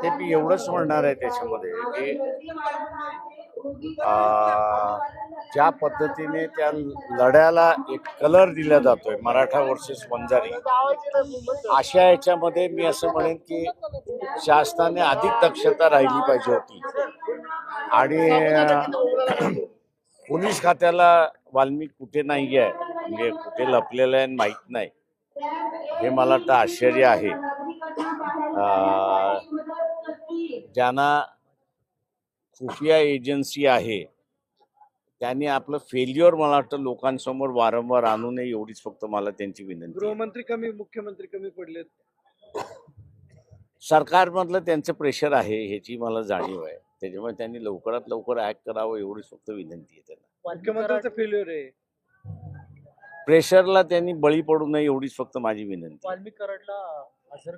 ते मी एवढंच म्हणणार आहे त्याच्यामध्ये की ज्या पद्धतीने त्या लढ्याला एक कलर दिला जातोय मराठा वर्सेस वंजारी, अशा याच्यामध्ये मी असं म्हणेन की शासनाने अधिक दक्षता राहिली पाहिजे होती. आणि पोलीस खात्याला वाल्मिक कुठे नाही आहे, म्हणजे कुठे लपलेलं आहे माहीत नाही, हे मला वाटतं आश्चर्य आहे. ज्यांना खुफिया एजन्सी आहे त्यांनी आपलं फेल्युअर मला वाटतं लोकांसमोर वारंवार आणू नये, एवढीच फक्त मला त्यांची विनंती आहे. गृहमंत्री कमी, मुख्यमंत्री कमी पडलेत. सरकारमधलं त्यांचं प्रेशर आहे ह्याची मला जाणीव आहे, त्याच्यामुळे त्यांनी लवकरात लवकर ऍक्ट करावं एवढीच फक्त विनंती आहे त्यांना. मुख्यमंत्र्यांचं फेल्युअर आहे. प्रेशरला त्यांनी बळी पडू नये एवढीच फक्त माझी विनंती. वाल्मिक कराडला हजर